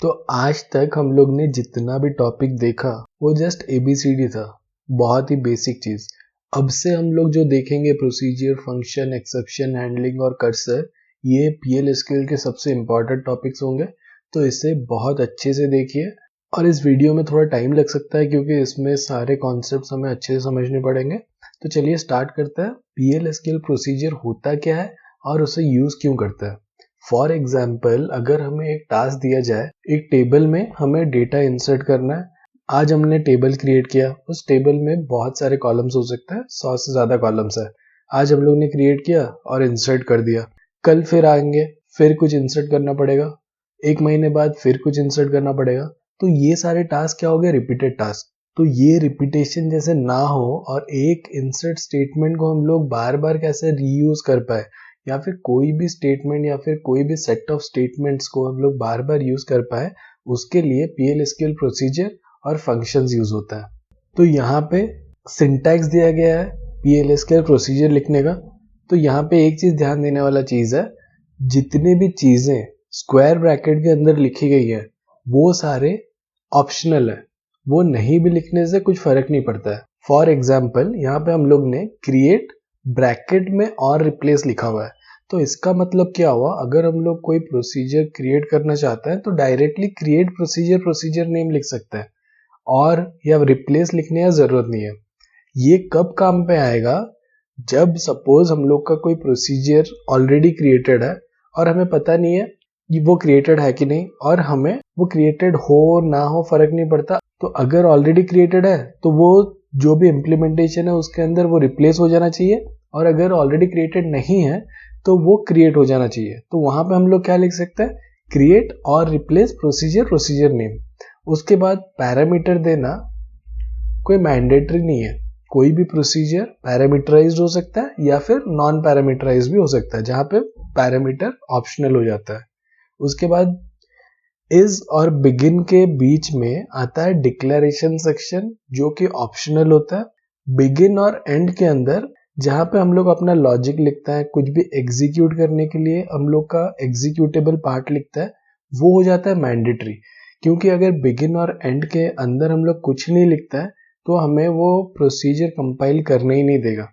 तो आज तक हम लोग ने जितना भी टॉपिक देखा वो जस्ट ABCD था, बहुत ही बेसिक चीज। अब से हम लोग जो देखेंगे प्रोसीजर, फंक्शन, एक्सेप्शन हैंडलिंग और कर्सर, ये PL/SQL के सबसे इम्पोर्टेंट टॉपिक्स होंगे। तो इसे बहुत अच्छे से देखिए और इस वीडियो में थोड़ा टाइम लग सकता है क्योंकि इसमें सारे कॉन्सेप्ट्स हमें अच्छे से समझने पड़ेंगे। तो चलिए स्टार्ट करते हैं। PL/SQL प्रोसीजर होता क्या है और उसे यूज क्यों करता है। फॉर एग्जाम्पल, अगर हमें एक टास्क दिया जाए, एक टेबल में हमें डेटा इंसर्ट करना है। आज हमने टेबल क्रिएट किया, उस टेबल में बहुत सारे कॉलम्स हो सकते हैं, 100 से ज्यादा कॉलम्स है। आज हम लोग ने क्रिएट किया और इंसर्ट कर दिया। कल फिर आएंगे, फिर कुछ इंसर्ट करना पड़ेगा। एक महीने बाद फिर कुछ इंसर्ट करना पड़ेगा। तो ये सारे टास्क क्या हो गए? Repeated task. तो ये रिपीटेशन जैसे ना हो और एक इंसर्ट स्टेटमेंट को हम लोग बार बार कैसे रीयूज कर पाए, या फिर कोई भी स्टेटमेंट या फिर कोई भी सेट ऑफ स्टेटमेंट्स को हम लोग बार बार यूज कर पाए, उसके लिए PL/SQL प्रोसीजर और फंक्शंस यूज होता है। तो यहाँ पे सिंटैक्स दिया गया है PL/SQL प्रोसीजर लिखने का। तो यहाँ पे एक चीज ध्यान देने वाला चीज है, जितने भी चीजें स्क्वायर ब्रैकेट के अंदर लिखी गई है वो सारे ऑप्शनल है, वो नहीं भी लिखने से कुछ फर्क नहीं पड़ता है। फॉर एग्जाम्पल, यहाँ पे हम लोग ने क्रिएट ब्रैकेट में और रिप्लेस लिखा हुआ है। तो इसका मतलब क्या हुआ? अगर हम लोग कोई प्रोसीजर क्रिएट करना चाहते हैं तो डायरेक्टली क्रिएट प्रोसीजर नेम लिख सकते हैं और या रिप्लेस लिखने की जरूरत नहीं है। ये कब काम पे आएगा? जब सपोज हम लोग का कोई प्रोसीजर ऑलरेडी क्रिएटेड है और हमें पता नहीं है कि वो क्रिएटेड है कि नहीं, और हमें वो क्रिएटेड हो ना हो फर्क नहीं पड़ता। तो अगर ऑलरेडी क्रिएटेड है तो वो जो भी इम्प्लीमेंटेशन है उसके अंदर वो रिप्लेस हो जाना चाहिए, और अगर ऑलरेडी क्रिएटेड नहीं है तो वो क्रिएट हो जाना चाहिए। तो वहां पे हम लोग क्या लिख सकते हैं? क्रिएट और रिप्लेस प्रोसीजर नेम। उसके बाद पैरामीटर देना कोई मैंडेटरी नहीं है। कोई भी प्रोसीजर पैरामीटराइज्ड हो सकता है या फिर नॉन पैरामीटराइज्ड भी हो सकता है, जहां पे पैरामीटर ऑप्शनल हो जाता है। उसके बाद इज और बिगिन के बीच में आता है डिक्लेरेशन सेक्शन, जो कि ऑप्शनल होता है। बिगिन और एंड के अंदर जहां पे हम लोग अपना लॉजिक लिखता है, कुछ भी एग्जीक्यूट करने के लिए हम लोग का एग्जीक्यूटेबल पार्ट लिखता है, वो हो जाता है मैंडेटरी। क्योंकि अगर बिगिन और एंड के अंदर हम लोग कुछ नहीं लिखता है तो हमें वो प्रोसीजर कंपाइल करने ही नहीं देगा।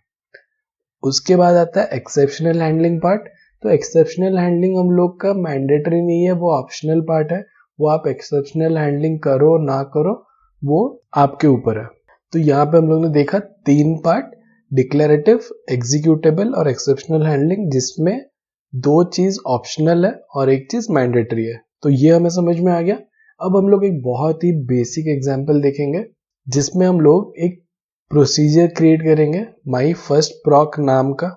उसके बाद आता है एक्सेप्शनल हैंडलिंग पार्ट। तो एक्सेप्शनल हैंडलिंग हम लोग का मैंडेटरी नहीं है, वो ऑप्शनल पार्ट है। वो आप एक्सेप्शनल हैंडलिंग करो ना करो वो आपके ऊपर है। तो यहाँ पे हम लोग ने देखा 3 पार्ट, डिक्लेरेटिव, एग्जीक्यूटेबल और एक्सेप्शनल हैंडलिंग, जिसमें 2 चीज ऑप्शनल है और एक चीज मैंडेटरी है। तो ये हमें समझ में आ गया। अब हम लोग एक बहुत ही बेसिक एग्जाम्पल देखेंगे जिसमें हम लोग एक प्रोसीजर क्रिएट करेंगे माई फर्स्ट प्रॉक नाम का।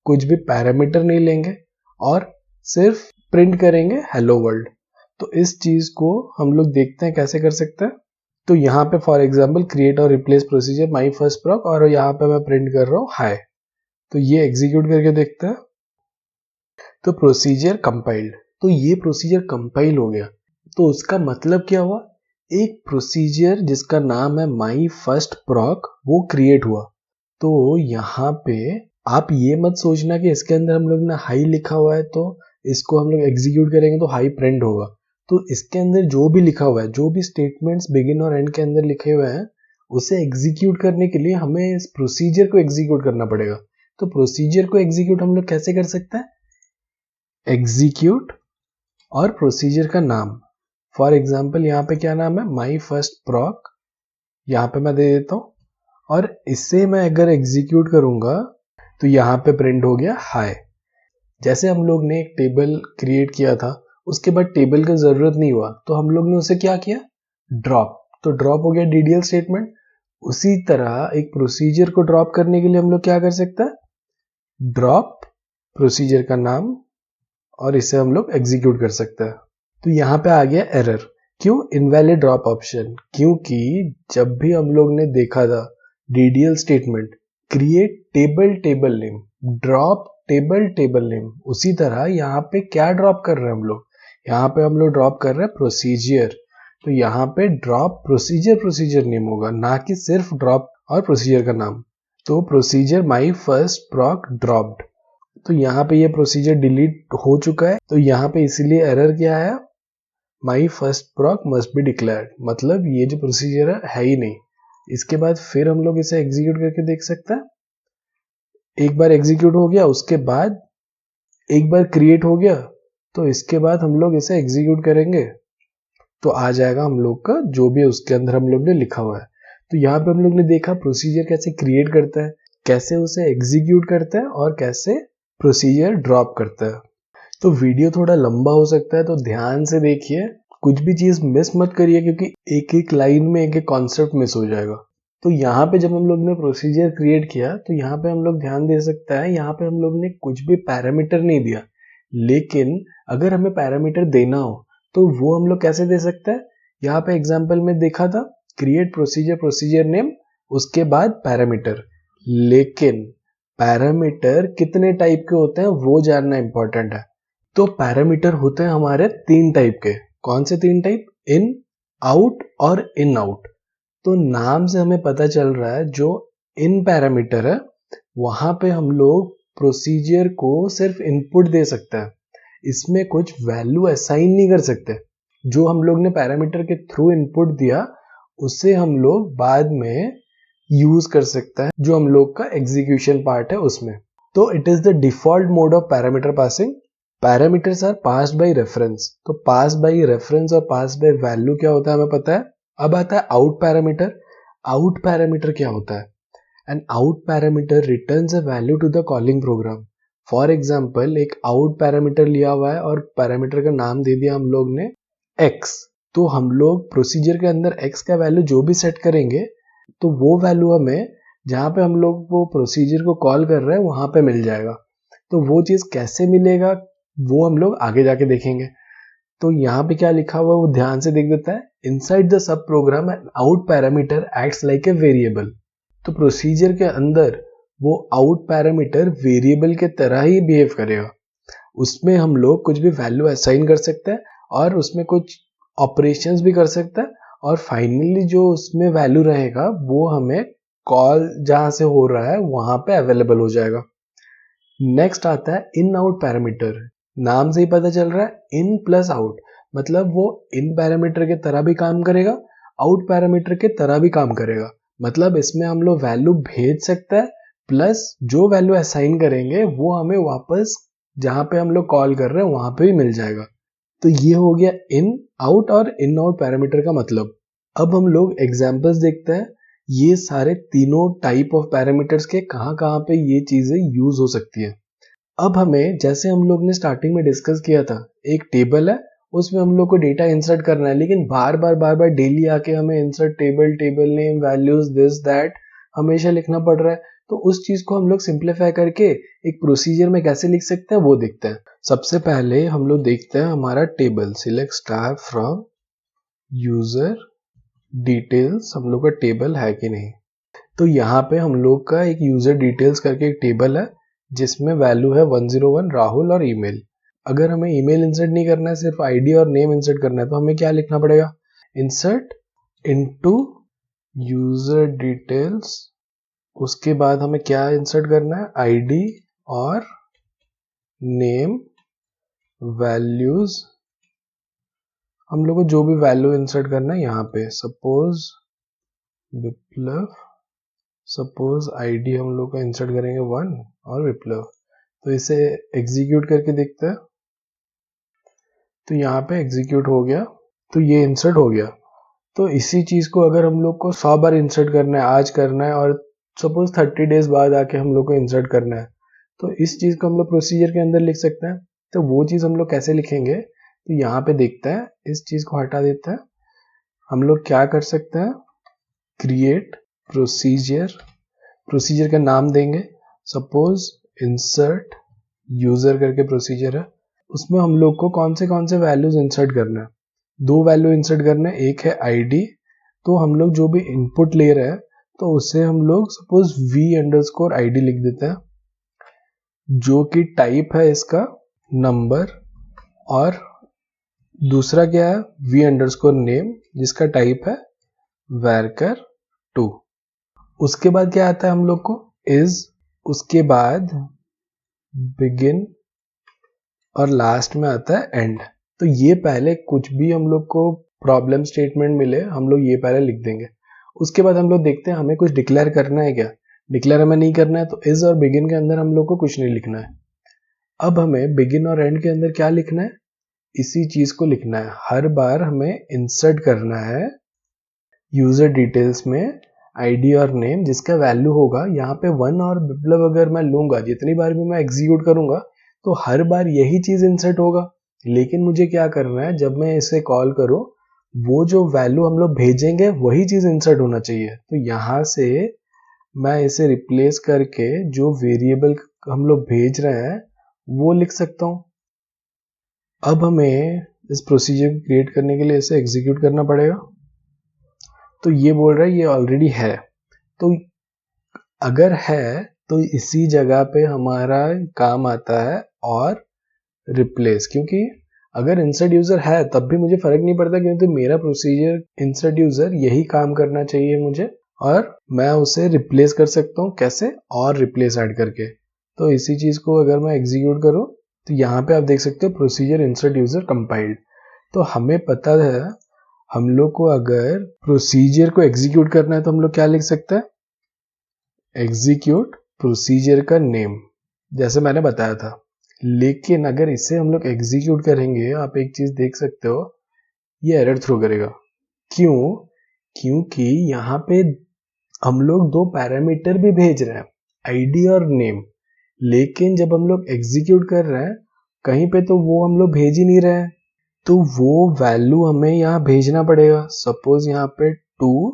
कुछ भी पैरामीटर नहीं लेंगे और सिर्फ प्रिंट करेंगे हेलो वर्ल्ड। तो इस चीज को हम लोग देखते हैं कैसे कर सकते हैं। तो यहाँ पे फॉर एग्जांपल क्रिएट और रिप्लेस प्रोसीजर माई फर्स्ट प्रॉक, और यहाँ पे मैं प्रिंट कर रहा हूँ हाय। तो ये एग्जीक्यूट करके देखते हैं। तो प्रोसीजर कंपाइल्ड। तो ये प्रोसीजर कंपाइल हो गया। तो उसका मतलब क्या हुआ? एक प्रोसीजर जिसका नाम है माई फर्स्ट प्रॉक वो क्रिएट हुआ। तो यहाँ पे आप ये मत सोचना कि इसके अंदर हम लोग ने हाई लिखा हुआ है तो इसको हम लोग एग्जीक्यूट करेंगे तो हाई प्रिंट होगा। तो इसके अंदर जो भी लिखा हुआ है, जो भी स्टेटमेंट्स बिगिन और एंड के अंदर लिखे हुए हैं, उसे एग्जीक्यूट करने के लिए हमें इस प्रोसीजर को एग्जीक्यूट करना पड़ेगा। तो प्रोसीजर को एग्जीक्यूट हम लोग कैसे कर सकते हैं? एग्जीक्यूट और प्रोसीजर का नाम। फॉर एग्जाम्पल यहाँ पे क्या नाम है? My first प्रॉक। यहाँ पे मैं दे देता हूँ और इससे मैं अगर एग्जीक्यूट करूंगा तो यहाँ पे प्रिंट हो गया हाय। जैसे हम लोग ने एक टेबल क्रिएट किया था, उसके बाद टेबल का जरूरत नहीं हुआ तो हम लोग ने उसे क्या किया? ड्रॉप। तो ड्रॉप हो गया DDL स्टेटमेंट। उसी तरह एक प्रोसीजर को ड्रॉप करने के लिए हम लोग क्या कर सकते हैं? ड्रॉप प्रोसीजर का नाम, और इसे हम लोग एग्जीक्यूट कर सकते हैं। तो यहाँ पे आ गया एरर। क्यों? Invalid drop option. क्योंकि जब भी हम लोग ने देखा था DDL statement create table name, drop table name, उसी तरह यहाँ पे क्या ड्रॉप कर रहे हैं हम लोग? यहाँ पे हम लोग ड्रॉप कर रहे हैं प्रोसीजर। तो यहाँ पे ड्रॉप प्रोसीजर नेम होगा, ना कि सिर्फ ड्रॉप और प्रोसीजर का नाम। तो प्रोसीजर माई फर्स्ट प्रॉक ड्रॉप्ड। तो यहाँ पे ये प्रोसीजर डिलीट हो चुका है। तो यहाँ पे इसीलिए एरर क्या है? My first प्रॉक must be declared, मतलब ये जो प्रोसीजर है ही नहीं। इसके बाद फिर हम लोग इसे एग्जीक्यूट करके देख सकते हैं। एक बार एग्जीक्यूट हो गया, उसके बाद एक बार क्रिएट हो गया, तो इसके बाद हम लोग इसे एग्जीक्यूट करेंगे तो आ जाएगा हम लोग का जो भी उसके अंदर हम लोग ने लिखा हुआ है। तो यहाँ पे हम लोग ने देखा प्रोसीजर कैसे क्रिएट करता है, कैसे उसे एग्जीक्यूट करता है और कैसे प्रोसीजर ड्रॉप करता है। तो वीडियो थोड़ा लंबा हो सकता है, तो ध्यान से देखिए, कुछ भी चीज मिस मत करिए, क्योंकि एक एक लाइन में एक एक कॉन्सेप्ट मिस हो जाएगा। तो यहाँ पे जब हम लोग ने प्रोसीजर क्रिएट किया, तो यहाँ पे हम लोग ध्यान दे सकता है, यहाँ पे हम लोग ने कुछ भी पैरामीटर नहीं दिया, लेकिन अगर हमें पैरामीटर देना हो तो वो हम लोग कैसे दे सकते हैं। यहाँ पे एग्जाम्पल में देखा था, क्रिएट प्रोसीजर, प्रोसीजर नेम, उसके बाद पैरामीटर। लेकिन पैरामीटर कितने टाइप के होते हैं वो जानना इंपॉर्टेंट है। तो पैरामीटर होते हैं हमारे 3 टाइप के। कौन से 3 टाइप? इन, आउट और इन आउट। तो नाम से हमें पता चल रहा है जो इन पैरामीटर है वहां पे हम लोग प्रोसीजर को सिर्फ इनपुट दे सकते हैं, इसमें कुछ वैल्यू असाइन नहीं कर सकते। जो हम लोग ने पैरामीटर के थ्रू इनपुट दिया उसे हम लोग बाद में यूज कर सकते हैं, जो हम लोग का एग्जीक्यूशन पार्ट है उसमें। तो it is the default mode of parameter passing. Parameters are passed by reference. तो पास बाय रेफरेंस और पास बाय वैल्यू क्या होता है हमें पता है। अब आता है आउट पैरामीटर। आउट पैरामीटर क्या होता है? An out parameter returns a value to the calling program. For example, एक आउट पैरामीटर लिया हुआ है और पैरामीटर का नाम दे दिया हम लोग ने x। तो हम लोग प्रोसीजर के अंदर x का वैल्यू जो भी सेट करेंगे तो वो वैल्यू हमें जहां पे हम लोग वो प्रोसीजर को कॉल कर रहे हैं वहां पे मिल जाएगा। तो वो चीज कैसे मिलेगा वो हम लोग आगे जाके देखेंगे। तो यहाँ पे क्या लिखा हुआ है वो ध्यान से देख देता है। Inside the sub program an out parameter acts like a variable. तो प्रोसीजर के अंदर वो आउट पैरामीटर वेरिएबल के तरह ही बिहेव करेगा। उसमें हम लोग कुछ भी वैल्यू असाइन कर सकते हैं और उसमें कुछ ऑपरेशंस भी कर सकते हैं, और फाइनली जो उसमें वैल्यू रहेगा वो हमें कॉल जहां से हो रहा है वहां पे अवेलेबल हो जाएगा। नेक्स्ट आता है इन आउट पैरामीटर। नाम से ही पता चल रहा है इन प्लस आउट, मतलब वो इन पैरामीटर के तरह भी काम करेगा, आउट पैरामीटर के तरह भी काम करेगा। मतलब इसमें हम लोग वैल्यू भेज सकते हैं, प्लस जो वैल्यू असाइन करेंगे वो हमें वापस जहां पे हम लोग कॉल कर रहे हैं वहां पे भी मिल जाएगा। तो ये हो गया इन आउट और इन आउट पैरामीटर का मतलब। अब हम लोग एग्जांपल्स देखते हैं, ये सारे तीनों टाइप ऑफ पैरामीटर्स के कहाँ कहाँ पे ये चीजें यूज हो सकती है। अब हमें, जैसे हम लोग ने स्टार्टिंग में डिस्कस किया था, एक टेबल है, उसमें हम लोग को डेटा इंसर्ट करना है, लेकिन बार बार डेली आके हमें insert table, table name, values, this that हमेशा लिखना पड़ रहा है। तो उस चीज को हम लोग सिंप्लीफाई करके एक प्रोसीजर में कैसे लिख सकते हैं वो देखते हैं। सबसे पहले हम लोग देखते हैं हमारा table. Select star from user details, हम लोग का टेबल है कि नहीं। तो यहाँ पे हम लोग का एक यूजर डिटेल्स करके एक टेबल है जिसमें वैल्यू है 101 राहुल और ईमेल। अगर हमें ईमेल इंसर्ट नहीं करना है, सिर्फ आईडी और नेम इंसर्ट करना है, तो हमें क्या लिखना पड़ेगा? Insert into user details. उसके बाद हमें क्या इंसर्ट करना है? आईडी और नेम, वैल्यूज। हम लोग को जो भी वैल्यू इंसर्ट करना है यहाँ पे, सपोज विप्लव, सपोज आईडी हम लोग का इंसर्ट करेंगे 1 और विप्लव। तो इसे एग्जीक्यूट करके देखते हैं। तो यहाँ पे एग्जीक्यूट हो गया, तो ये इंसर्ट हो गया। तो इसी चीज को अगर हम लोग को 100 बार इंसर्ट करना है, आज करना है, और सपोज 30 डेज बाद आके हम लोग को इंसर्ट करना है, तो इस चीज को हम लोग प्रोसीजर के अंदर लिख सकते हैं। तो वो चीज हम लोग कैसे लिखेंगे, तो यहाँ पे देखते हैं, इस चीज को हटा देते हैं। हम लोग क्या कर सकते हैं? क्रिएट प्रोसीजर, प्रोसीजर का नाम देंगे, सपोज इंसर्ट यूजर करके प्रोसीजर है। उसमें हम लोग को कौन से वैल्यूज इंसर्ट करना है? 2 वैल्यू इंसर्ट करना है। एक है आईडी, तो हम लोग जो भी इनपुट ले रहे हैं तो उसे हम लोग सपोज v_id लिख देते हैं, जो कि टाइप है इसका नंबर, और दूसरा क्या है? v_name, जिसका टाइप है varchar2। उसके बाद क्या आता है हम लोग को? इज, उसके बाद बिगिन, और लास्ट में आता है एंड। तो ये पहले कुछ भी हम लोग को प्रॉब्लम स्टेटमेंट मिले हम लोग ये पहले लिख देंगे। उसके बाद हम लोग देखते हैं हमें कुछ डिक्लेयर करना है क्या। डिक्लेयर हमें नहीं करना है तो इज और बिगिन के अंदर हम लोग को कुछ नहीं लिखना है। अब हमें बिगिन और एंड के अंदर क्या लिखना है, इसी चीज को लिखना है। हर बार हमें इंसर्ट करना है यूजर डिटेल्स में आईडी और नेम जिसका वैल्यू होगा यहाँ पे 1 और मतलब अगर मैं लूंगा जितनी बार भी मैं एग्जीक्यूट करूंगा तो हर बार यही चीज इंसर्ट होगा। लेकिन मुझे क्या करना है, जब मैं इसे कॉल करूं वो जो वैल्यू हम लोग भेजेंगे वही चीज इंसर्ट होना चाहिए। तो यहाँ से मैं इसे रिप्लेस करके जो वेरिएबल हम लोग भेज रहे हैं वो लिख सकता हूँ। अब हमें इस प्रोसीजर को क्रिएट करने के लिए इसे एग्जीक्यूट करना पड़ेगा। तो ये बोल रहा है ये ऑलरेडी है, तो अगर है तो इसी जगह पे हमारा काम आता है और रिप्लेस, क्योंकि अगर इंसर्ट यूजर है तब भी मुझे फर्क नहीं पड़ता क्योंकि मेरा प्रोसीजर इंसर्ट यूजर यही काम करना चाहिए मुझे, और मैं उसे रिप्लेस कर सकता हूँ कैसे, और रिप्लेस ऐड करके। तो इसी चीज को अगर मैं एग्जीक्यूट करूँ तो यहाँ पे आप देख सकते हो प्रोसीजर इंसर्ट यूजर कंपाइल्ड। तो हमें पता है हम लोग को अगर प्रोसीजर को एग्जीक्यूट करना है तो हम लोग क्या लिख सकते हैं, एग्जीक्यूट प्रोसीजर का नेम, जैसे मैंने बताया था। लेकिन अगर इसे हम लोग एग्जीक्यूट करेंगे आप एक चीज देख सकते हो, ये एरर थ्रो करेगा। क्यों? क्योंकि यहाँ पे हम लोग दो पैरामीटर भी भेज रहे हैं, आईडी और नेम, लेकिन जब हम लोग एग्जीक्यूट कर रहे हैं कहीं पे तो वो हम लोग भेज ही नहीं रहे हैं। तो वो वैल्यू हमें यहाँ भेजना पड़ेगा। सपोज यहाँ पे 2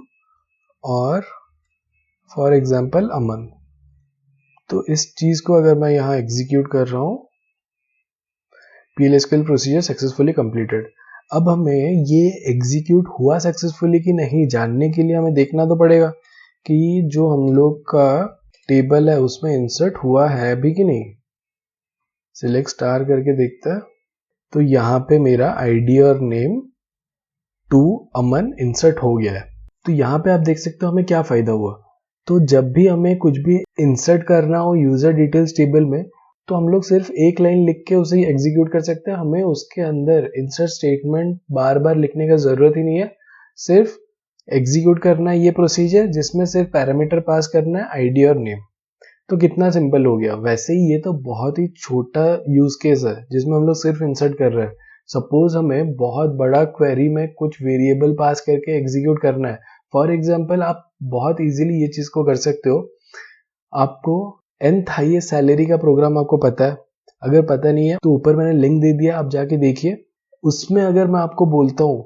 और फॉर एग्जाम्पल अमन। तो इस चीज को अगर मैं यहाँ एग्जीक्यूट कर रहा हूँ, PLSQL प्रोसीजर सक्सेसफुली कंप्लीटेड। अब हमें ये एग्जीक्यूट हुआ सक्सेसफुली कि नहीं जानने के लिए हमें देखना तो पड़ेगा कि जो हम लोग का टेबल है उसमें इंसर्ट हुआ है भी कि नहीं। सिलेक्ट स्टार करके देखता है तो यहाँ पे मेरा आईडी और नेम 2 अमन इंसर्ट हो गया है। तो यहाँ पे आप देख सकते हो हमें क्या फायदा हुआ। तो जब भी हमें कुछ भी इंसर्ट करना हो यूजर डिटेल्स टेबल में तो हम लोग सिर्फ एक लाइन लिख के उसे एग्जीक्यूट कर सकते हैं। हमें उसके अंदर इंसर्ट स्टेटमेंट बार बार लिखने का जरूरत ही नहीं है, सिर्फ एग्जीक्यूट करना है ये प्रोसीजर जिसमें सिर्फ पैरामीटर पास करना है आईडी और नेम। तो कितना सिंपल हो गया। वैसे ही ये तो बहुत ही छोटा यूज केस है जिसमें हम लोग सिर्फ इंसर्ट कर रहे हैं। सपोज हमें बहुत बड़ा क्वेरी में कुछ वेरिएबल पास करके एग्जीक्यूट करना है। फॉर एग्जाम्पल आप बहुत इजीली ये चीज को कर सकते हो। आपको nth हाईएस्ट सैलरी का प्रोग्राम आपको पता है, अगर पता नहीं है तो ऊपर मैंने लिंक दे दिया, आप जाके देखिए। उसमें अगर मैं आपको बोलता हूँ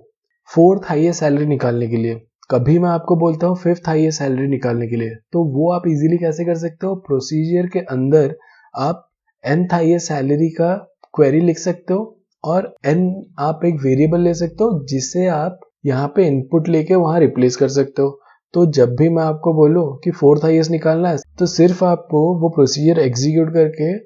4th हाईएस्ट सैलरी निकालने के लिए, कभी मैं आपको बोलता हूँ 5th हाईएस्ट सैलरी निकालने के लिए, तो वो आप इजीली कैसे कर सकते हो, प्रोसीजर के अंदर आप nth हाईएस्ट सैलरी का क्वेरी लिख सकते हो और n आप एक वेरिएबल ले सकते हो जिसे आप यहाँ पे इनपुट लेके वहां रिप्लेस कर सकते हो। तो जब भी मैं आपको बोलूं कि 4th हाईएस्ट निकालना है तो सिर्फ आपको वो प्रोसीजर एग्जीक्यूट करके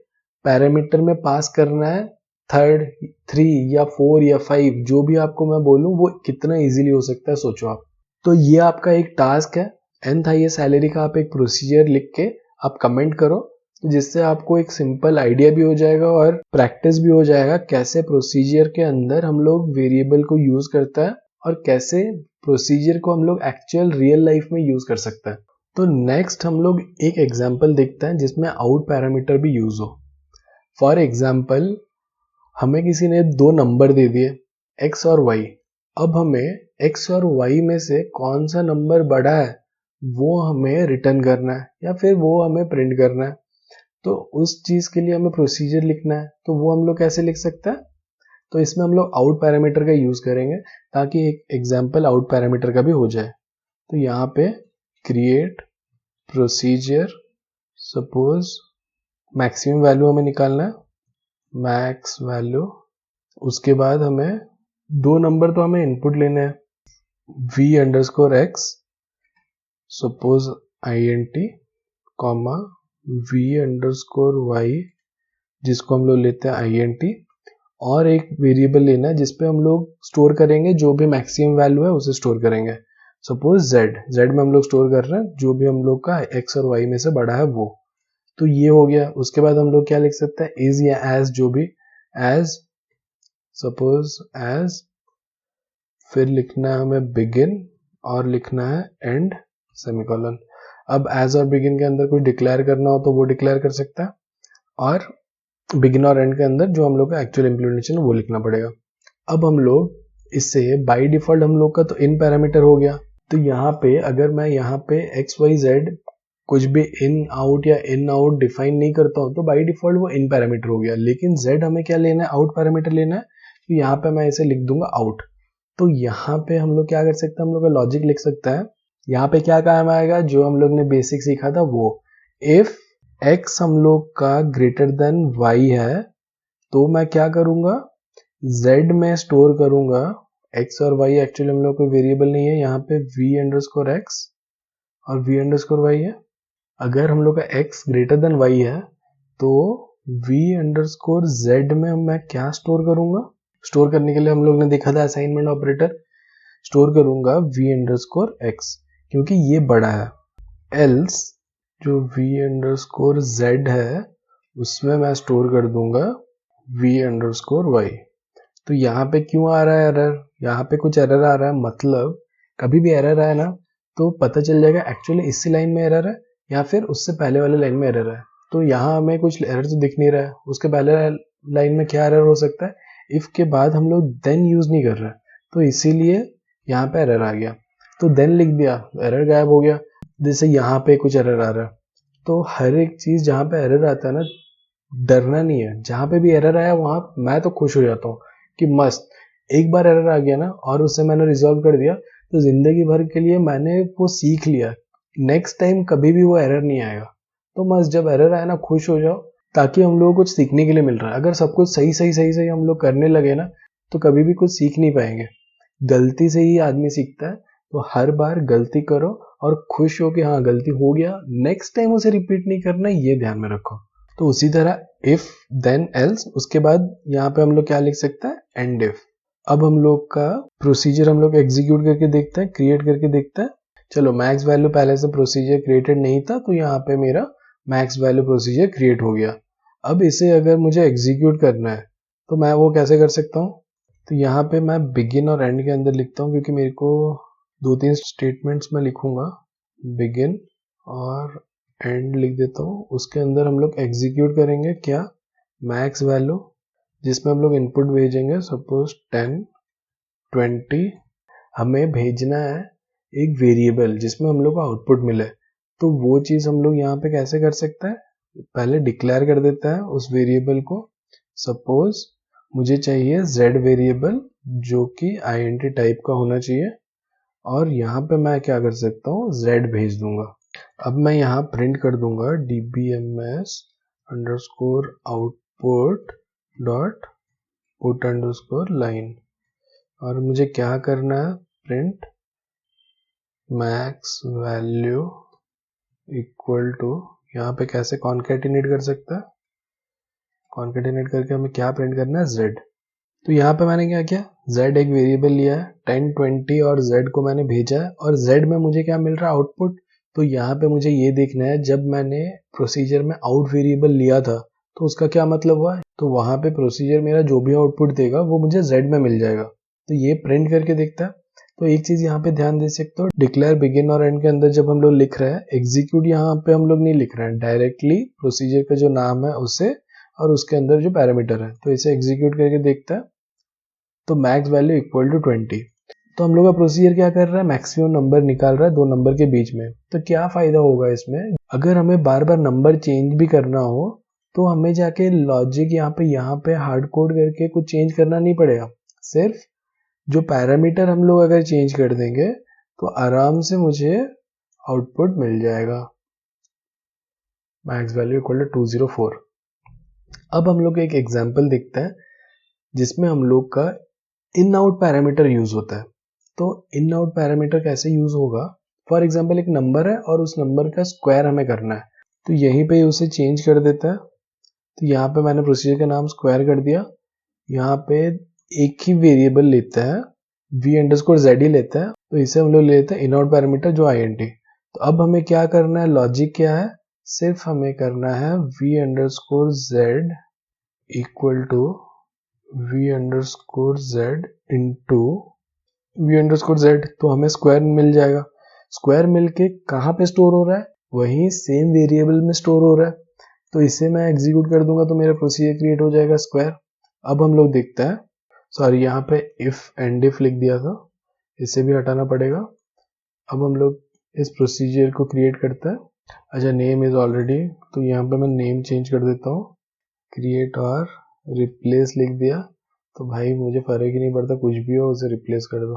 पैरामीटर में पास करना है 3rd 3 या 4 या 5, जो भी आपको मैं बोलूं वो कितना इजीली हो सकता है सोचो आप। तो ये आपका एक टास्क है, nth हाईएस्ट सैलरी का आप एक प्रोसीजर लिख के आप कमेंट करो, जिससे आपको एक सिंपल आइडिया भी हो जाएगा और प्रैक्टिस भी हो जाएगा कैसे प्रोसीजर के अंदर हम लोग वेरिएबल को यूज करता है और कैसे प्रोसीजर को हम लोग एक्चुअल रियल लाइफ में यूज कर सकते हैं। तो नेक्स्ट हम लोग एक एग्जांपल देखते हैं जिसमें आउट पैरामीटर भी यूज हो। फॉर एग्जांपल हमें किसी ने दो नंबर दे दिए x और y। अब हमें x और y में से कौन सा नंबर बड़ा है वो हमें रिटर्न करना है या फिर वो हमें प्रिंट करना है। तो उस चीज के लिए हमें प्रोसीजर लिखना है, तो वो हम लोग कैसे लिख सकते हैं। तो इसमें हम लोग आउट पैरामीटर का यूज करेंगे ताकि एक एग्जांपल आउट पैरामीटर का भी हो जाए। तो यहाँ पे create procedure, suppose maximum value हमें निकालना है, मैक्स वैल्यू। उसके बाद हमें दो नंबर तो हमें इनपुट लेने हैं, v_x suppose int comma v_y जिसको हम लोग लेते हैं int, और एक वेरिएबल लेना है जिसपे हम लोग स्टोर करेंगे जो भी मैक्सिमम वैल्यू है उसे स्टोर करेंगे। सपोज z में हम लोग स्टोर कर रहे हैं जो भी हम लोग का x और y में से बड़ा है वो। तो ये हो गया। उसके बाद हम लोग क्या लिख सकते हैं, इज या एज, जो भी एज सपोज एज, फिर लिखना है हमें बिगिन और लिखना है एंड सेमीकोलन। अब एज और बिगिन के अंदर कुछ डिक्लेयर करना हो तो वो डिक्लेयर कर सकता है, और बिगिन और एंड के अंदर जो हम लोग का एक्चुअल इम्प्लीमेंटेशन है वो लिखना पड़ेगा। अब हम लोग इससे बाय डिफॉल्ट हम लोग का तो इन पैरामीटर हो गया, तो यहाँ पे अगर मैं यहाँ पे एक्स वाई जेड कुछ भी इन आउट या इन आउट डिफाइन नहीं करता हूँ तो बाय डिफॉल्ट वो इन पैरामीटर हो गया। लेकिन जेड हमें क्या लेना है, आउट पैरामीटर लेना है, तो यहाँ पे मैं इसे लिख दूंगा आउट। तो यहाँ पे हम लोग क्या कर सकते हैं, हम लोग का लॉजिक लिख सकता है। यहाँ पे क्या काम आएगा, जो हम लोग ने बेसिक सीखा था वो, इफ x हम लोग का ग्रेटर देन y है तो मैं क्या करूंगा, z में स्टोर करूंगा। x और y एक्चुअली हम लोग कोई वेरिएबल नहीं है, यहाँ पे v_x और v_y है। अगर हम लोग का x ग्रेटर देन y है तो v_z में मैं क्या स्टोर करूंगा, स्टोर करने के लिए हम लोग ने देखा था असाइनमेंट ऑपरेटर, स्टोर करूंगा v_x क्योंकि ये बड़ा है। एल्स जो v_z है उसमें मैं स्टोर कर दूंगा v_y। तो यहाँ पे क्यों आ रहा है एरर, यहाँ पे कुछ एरर आ रहा है, मतलब कभी भी एरर आए ना तो पता चल जाएगा एक्चुअली इसी लाइन में एरर है या फिर उससे पहले वाले लाइन में एरर है। तो यहाँ हमें कुछ एरर तो दिख नहीं रहा है, उसके पहले लाइन में क्या एरर हो सकता है, इफ के बाद हम लोग देन यूज नहीं कर रहे, तो इसीलिए यहाँ पे एरर आ गया। तो देन लिख दिया, एरर गायब हो गया। जैसे यहाँ पे कुछ एरर आ रहा है, तो हर एक चीज जहाँ पे एरर आता है ना, डरना नहीं है। जहाँ पे भी एरर आया वहां मैं तो खुश हो जाता हूँ कि मस्त, एक बार एरर आ गया ना और उससे मैंने रिजॉल्व कर दिया तो जिंदगी भर के लिए मैंने वो सीख लिया, नेक्स्ट टाइम कभी भी वो एरर नहीं आएगा। तो मस्त, जब एरर आए ना खुश हो जाओ, ताकि हम लोग को कुछ सीखने के लिए मिल रहा है। अगर सब कुछ सही सही सही सही हम लोग करने लगे ना तो कभी भी कुछ सीख नहीं पाएंगे। गलती से ही आदमी सीखता है, तो हर बार गलती करो और खुश हो कि हाँ गलती हो गया, नेक्स्ट टाइम उसे रिपीट नहीं करना, ये ध्यान में रखो। तो उसी तरह इफ देन एल्स, उसके बाद यहाँ पे हम लोग क्या लिख सकते हैं, एंड इफ। अब हम लोग का प्रोसीजर हम लोग एग्जीक्यूट करके देखते हैं, क्रिएट करके देखते हैं। चलो मैक्स वैल्यू पहले से प्रोसीजर क्रिएटेड नहीं था तो यहाँ पे मेरा मैक्स वैल्यू प्रोसीजर क्रिएट हो गया। अब इसे अगर मुझे एग्जीक्यूट करना है तो मैं वो कैसे कर सकता हूँ, तो यहाँ पे मैं बिगिन और एंड के अंदर लिखता हूँ, क्योंकि मेरे को 2-3 स्टेटमेंट्स में लिखूंगा, बिगिन और एंड लिख देता हूँ। उसके अंदर हम लोग एग्जीक्यूट करेंगे क्या, मैक्स वैल्यू, जिसमें हम लोग इनपुट भेजेंगे सपोज 10 20। हमें भेजना है एक वेरिएबल जिसमें हम लोग को आउटपुट मिले, तो वो चीज हम लोग यहाँ पे कैसे कर सकते हैं, पहले डिक्लेयर कर देता है उस वेरिएबल को। सपोज मुझे चाहिए z वेरिएबल जो कि int टाइप का होना चाहिए, और यहाँ पे मैं क्या कर सकता हूँ, z भेज दूंगा। अब मैं यहाँ प्रिंट कर दूंगा dbms underscore output dot put underscore line, और मुझे क्या करना है, print max value equal to, यहाँ पे कैसे कॉन्केटिनेट कर सकता है, कॉन्केटिनेट करके हमें क्या प्रिंट करना है, z। तो यहाँ पे मैंने क्या किया, z एक वेरिएबल लिया है 10 20 और z को मैंने भेजा है, और z में मुझे क्या मिल रहा है, आउटपुट। तो यहाँ पे मुझे ये देखना है, जब मैंने प्रोसीजर में आउट वेरिएबल लिया था तो उसका क्या मतलब हुआ, तो वहां पे प्रोसीजर मेरा जो भी आउटपुट देगा वो मुझे z में मिल जाएगा। तो ये प्रिंट करके देखता है। तो एक चीज यहाँ पे ध्यान दे सकते हो, डिक्लेयर बिगिन और एंड के अंदर जब हम लोग लिख रहे हैं, एग्जीक्यूट यहाँ पे हम लोग नहीं लिख रहे हैं, डायरेक्टली प्रोसीजर का जो नाम है उसे और उसके अंदर जो पैरामीटर है, तो इसे एग्जीक्यूट करके देखता है। तो मैक्स वैल्यू इक्वल टू 20। तो हम लोग का प्रोसीजर क्या कर रहा है, मैक्सिमम नंबर निकाल रहा है दो नंबर के बीच में। तो क्या फायदा होगा इसमें, अगर हमें बार बार नंबर चेंज भी करना हो तो हमें जाके लॉजिक यहाँ पे हार्ड कोड करके कुछ चेंज करना नहीं पड़ेगा। सिर्फ जो पैरामीटर हम लोग अगर चेंज कर देंगे तो आराम से मुझे आउटपुट मिल जाएगा, मैक्स वैल्यू इक्वल टू 204। अब हम लोग एक एग्जांपल देखते हैं जिसमें हम लोग का इन आउट पैरामीटर यूज होता है। तो इन आउट पैरामीटर कैसे यूज होगा, फॉर एग्जांपल एक नंबर है और उस नंबर का स्क्वायर हमें करना है, तो यहीं पे उसे चेंज कर देता है। तो यहाँ पे मैंने प्रोसीजर का नाम स्क्वायर कर दिया, यहाँ पे एक ही वेरिएबल लेता है, v_z ही लेता है, तो इसे हम लोग लेते हैं इन आउट पैरामीटर जो int। तो अब हमें क्या करना है, लॉजिक क्या है, सिर्फ हमें करना है v_z equal to v underscore z into v underscore z, तो हमें स्क्वायर मिल जाएगा। स्क्वायर मिल के कहाँ पे स्टोर हो रहा है, वहीं सेम वेरिएबल में स्टोर हो रहा है, तो इसे मैं एग्जीक्यूट कर दूंगा तो मेरा प्रोसीजर क्रिएट हो जाएगा स्क्वायर। अब हम लोग देखते हैं, सॉरी यहाँ पे इफ एंड इफ लिख दिया था, इसे भी हटाना पड़ेगा। अब हम लोग इस प्रोसीजर को क्रिएट करते हैं। अच्छा, नेम इज ऑलरेडी, तो यहाँ पे मैं नेम चेंज कर देता हूँ, क्रिएट और रिप्लेस लिख दिया, तो भाई मुझे फर्क ही नहीं पड़ता, कुछ भी हो उसे रिप्लेस कर दो।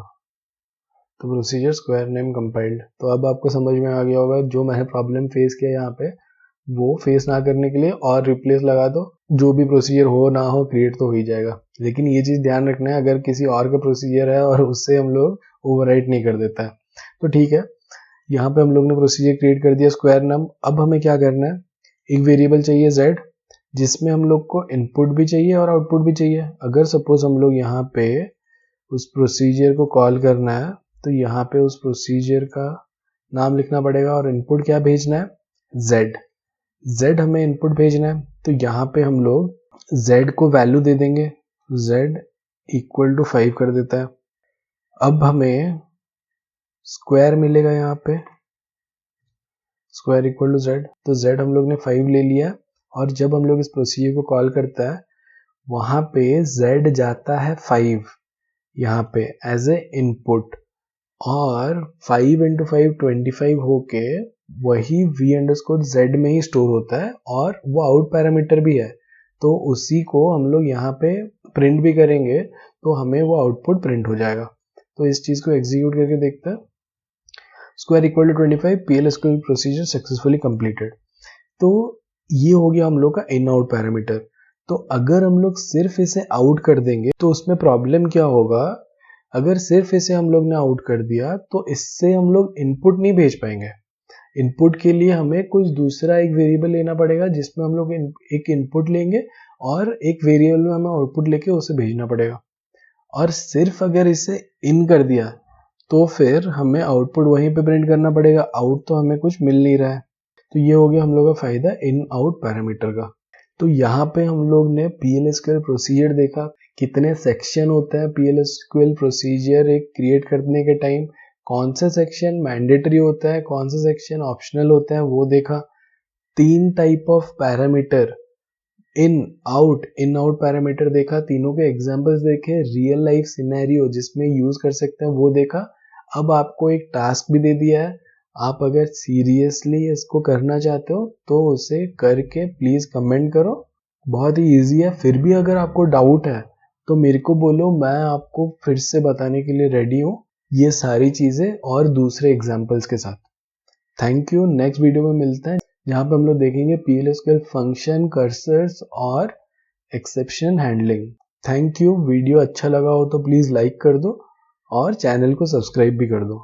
तो प्रोसीजर स्क्वायर नेम कंपाइल्ड। तो अब आपको समझ में आ गया होगा जो मैंने प्रॉब्लम फेस किया यहाँ पे, वो फेस ना करने के लिए और रिप्लेस लगा दो, जो भी प्रोसीजर हो ना हो क्रिएट तो हो ही जाएगा। लेकिन ये चीज़ ध्यान रखना है, अगर किसी और का प्रोसीजर है और उससे हम लोग ओवरराइट नहीं कर देता है तो ठीक है। यहाँ पे हम लोग ने प्रोसीजर क्रिएट कर दिया स्क्वायर नम। अब हमें क्या करना है, एक वेरिएबल चाहिए z, जिसमें हम लोग को इनपुट भी चाहिए और आउटपुट भी चाहिए। अगर सपोज हम लोग यहाँ पे उस प्रोसीजर को कॉल करना है, तो यहाँ पे उस प्रोसीजर का नाम लिखना पड़ेगा और इनपुट क्या भेजना है, z हमें इनपुट भेजना है। तो यहाँ पे हम लोग z को वैल्यू दे देंगे, z इक्वल टू 5 कर देता है। अब हमें स्क्वायर मिलेगा, यहाँ पे स्क्वायर इक्वल टू z, तो z हम लोग ने 5 ले लिया, और जब हम लोग इस प्रोसीजर को कॉल करता है वहां पे z जाता है 5 यहाँ पे एज ए इनपुट, और 5 इंटू 5 25 होके वही v अंडरस्कोर z में ही स्टोर होता है, और वो आउट पैरामीटर भी है, तो उसी को हम लोग यहाँ पे प्रिंट भी करेंगे तो हमें वो आउटपुट प्रिंट हो जाएगा। तो इस चीज को एग्जीक्यूट करके देखते हैं। Square equal to 25, PL/SQL procedure successfully completed. तो ये हो गया हम लोग का इन आउट पैरामीटर। तो अगर हम लोग सिर्फ इसे आउट कर देंगे तो उसमें प्रॉब्लम क्या होगा, अगर सिर्फ इसे हम लोग ने आउट कर दिया तो इससे हम लोग इनपुट नहीं भेज पाएंगे। इनपुट के लिए हमें कुछ दूसरा एक वेरिएबल लेना पड़ेगा, जिसमें हम लोग एक इनपुट लेंगे और एक वेरिएबल में हमें आउटपुट लेके उसे भेजना पड़ेगा। और सिर्फ अगर इसे इन कर दिया तो फिर हमें आउटपुट वहीं पे प्रिंट करना पड़ेगा, आउट तो हमें कुछ मिल नहीं रहा है। तो ये हो गया हम लोग का फायदा इन आउट पैरामीटर का। तो यहाँ पे हम लोग ने PL/SQL प्रोसीजर देखा, कितने सेक्शन होते हैं PL/SQL प्रोसीजर एक क्रिएट करने के टाइम, कौन सा सेक्शन मैंडेटरी होता है, कौन सा सेक्शन ऑप्शनल होता है वो देखा। 3 type of parameter in out parameter देखा, तीनों के एग्जांपल्स देखे, रियल लाइफ सिनेरियो जिसमें यूज कर सकते हैं वो देखा। अब आपको एक टास्क भी दे दिया है, आप अगर सीरियसली इसको करना चाहते हो तो उसे करके प्लीज कमेंट करो। बहुत ही इजी है, फिर भी अगर आपको डाउट है तो मेरे को बोलो, मैं आपको फिर से बताने के लिए रेडी हूँ ये सारी चीजें और दूसरे एग्जाम्पल्स के साथ। थैंक यू, नेक्स्ट वीडियो में मिलते हैं जहाँ पे हम लोग देखेंगे PL/SQL फंक्शन, कर्सर्स और exception handling. Thank you. Video अच्छा लगा हो तो प्लीज लाइक कर दो और चैनल को सब्सक्राइब भी कर दो।